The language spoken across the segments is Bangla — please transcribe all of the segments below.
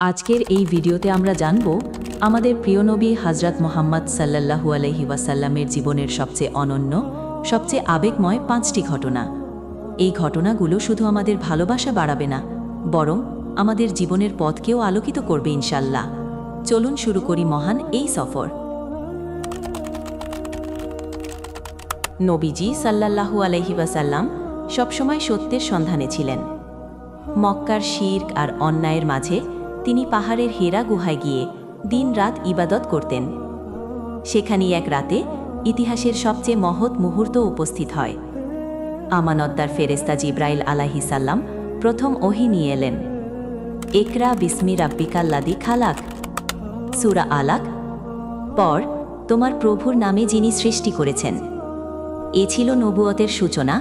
আজকের এই ভিডিওতে আমরা জানব আমাদের প্রিয় নবী হযরত মুহাম্মদ সাল্লাল্লাহু আলাইহি ওয়াসাল্লামের জীবনের সবচেয়ে অনন্য, সবচেয়ে আবেগময় 5টি ঘটনা। এই ঘটনাগুলো শুধু আমাদের ভালোবাসা বাড়াবে না, বরং আমাদের জীবনের পথকেও আলোকিত করবে ইনশাআল্লাহ। চলুন শুরু করি মহান এই সফর। নবীজি সাল্লাল্লাহু আলাইহি ওয়াসাল্লাম সবসময় সত্যের সন্ধানে ছিলেন। মক্কার শিরক আর অন্যায়ের মাঝে তিনি পাহাড়ের হেরা গুহায় গিয়ে দিন-রাত ইবাদত করতেন। সেখানেই এক রাতে ইতিহাসের সবচেয়ে মহৎ মুহূর্ত উপস্থিত হয়। আমানতদার ফেরেশতা জিবরাইল আলাইহিস সালাম প্রথম ওহী নিয়ে এলেন। ইকরা বিসমি রাব্বিকাল্লাযী খালাক, সূরা আলাক। পর তোমার প্রভুর নামে যিনি সৃষ্টি করেছেন। এ ছিল নবুয়তের সূচনা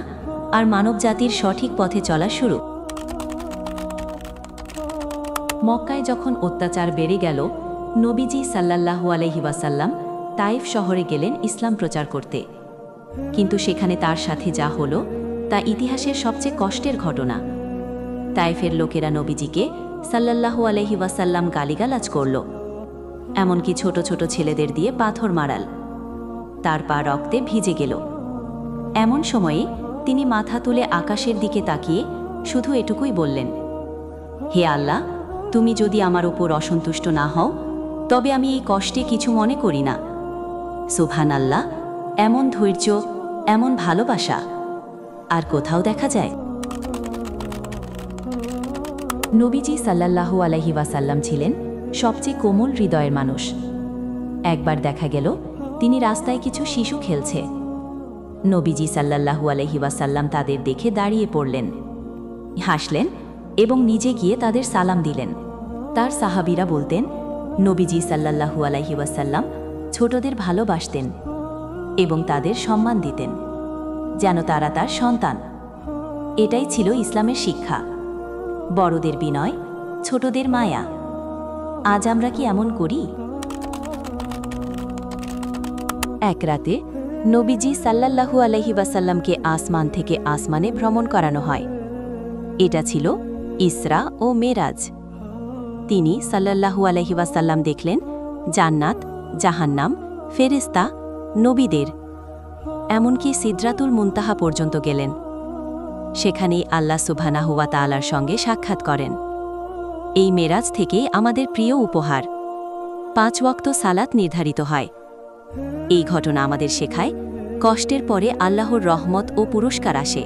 আর মানবজাতির সঠিক পথে চলা শুরু। মক্কায় যখন অত্যাচার বেড়ে গেল, নবীজি সাল্লাল্লাহু আলাইহি ওয়াসাল্লাম তাইফ শহরে গেলেন ইসলাম প্রচার করতে। কিন্তু সেখানে তার সাথে যা হলো তা ইতিহাসের সবচেয়ে কষ্টের ঘটনা। তাইফের লোকেরা নবীজিকে সাল্লাল্লাহু আলাইহি ওয়াসাল্লাম গালিগালাজ করল, এমনকি ছোট ছোট ছেলেদের দিয়ে পাথর মারাল। তার পা রক্তে ভিজে গেল। এমন সময়ে তিনি মাথা তুলে আকাশের দিকে তাকিয়ে শুধু এটুকুই বললেন, হে আল্লাহ, তুমি যদি আমার উপর অসন্তুষ্ট না হও তবে আমি এই কষ্টে কিছু মনে করি না। সুবহানাল্লাহ, এমন ধৈর্য, এমন ভালোবাসা আর কোথাও দেখা যায়? নবীজি সাল্লাল্লাহু আলাইহি ওয়াসাল্লাম ছিলেন সবচেয়ে কোমল হৃদয়ের মানুষ। একবার দেখা গেল তিনি রাস্তায় কিছু শিশু খেলছে। নবীজি সাল্লাল্লাহু আলাইহি ওয়াসাল্লাম তাদের দেখে দাঁড়িয়ে পড়লেন, হাসলেন এবং নিজে গিয়ে তাদের সালাম দিলেন। তার সাহাবীরা বলতেন, নবীজি সাল্লাল্লাহু আলাইহি ওয়াসাল্লাম ছোটদের ভালোবাসতেন এবং তাদের সম্মান দিতেন, যেন তারা তার সন্তান। এটাই ছিল ইসলামের শিক্ষা, বড়দের বিনয়, ছোটদের মায়া। আজ আমরা কি এমন করি? এক রাতে নবীজি সাল্লাল্লাহু আলাইহি ওয়াসাল্লামকে আসমান থেকে আসমানে ভ্রমণ করানো হয়। এটা ছিল ইসরা ও মেরাজ। তিনি সাল্লাল্লাহু আলাইহি ওয়াসাল্লাম দেখলেন জান্নাত, জাহান্নাম, ফেরেশতা, নবীদের, এমনকি সিদরাতুল মুনতাহা পর্যন্ত গেলেন। সেখানেই আল্লাহ সুবহানাহু ওয়া তাআলার সঙ্গে সাক্ষাৎ করেন। এই মেরাজ থেকেই আমাদের প্রিয় উপহার 5 ওয়াক্ত সালাত নির্ধারিত হয়। এই ঘটনা আমাদের শেখায়, কষ্টের পরে আল্লাহর রহমত ও পুরস্কার আসে।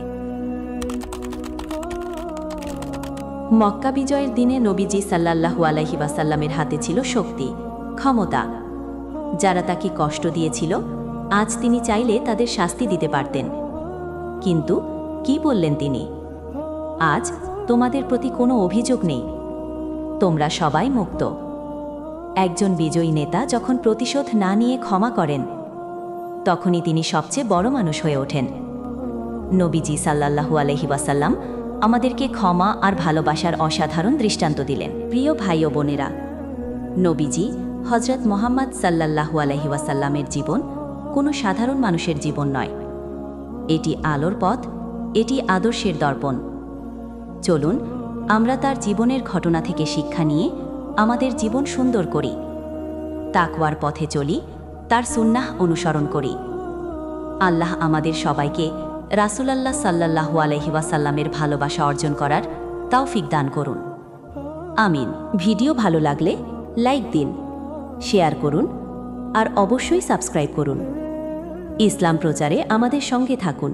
মক্কা বিজয়ের দিনে নবীজি সাল্লাল্লাহু আলাইহি ওয়াসাল্লামের হাতে ছিল শক্তি, ক্ষমতা। যারা তাকে কষ্ট দিয়েছিল, আজ তিনি চাইলে তাদের শাস্তি দিতে পারতেন। কিন্তু কি বললেন তিনি? আজ তোমাদের প্রতি কোনো অভিযোগ নেই, তোমরা সবাই মুক্ত। একজন বিজয়ী নেতা যখন প্রতিশোধ না নিয়ে ক্ষমা করেন, তখনই তিনি সবচেয়ে বড় মানুষ হয়ে ওঠেন। নবীজি সাল্লাল্লাহু আলাইহি ওয়াসাল্লাম আমাদেরকে ক্ষমা আর ভালোবাসার অসাধারণ দৃষ্টান্ত দিলেন। প্রিয় ভাই ও বোনেরা, নবীজি হযরত মুহাম্মদ সাল্লাল্লাহু আলাইহি ওয়াসাল্লামের জীবন কোনো সাধারণ মানুষের জীবন নয়। এটি আলোর পথ, এটি আদর্শের দর্পণ। চলুন আমরা তার জীবনের ঘটনা থেকে শিক্ষা নিয়ে আমাদের জীবন সুন্দর করি, তাকওয়ার পথে চলি, তার সুন্নাহ অনুসরণ করি। আল্লাহ আমাদের সবাইকে রাসূলুল্লাহ সাল্লাল্লাহু আলাইহি ওয়াসাল্লামের ভালোবাসা অর্জন করার তৌফিক দান করুন। আমিন। ভিডিও ভালো লাগলে লাইক দিন, শেয়ার করুন আর অবশ্যই সাবস্ক্রাইব করুন। ইসলাম প্রচারে আমাদের সঙ্গে থাকুন।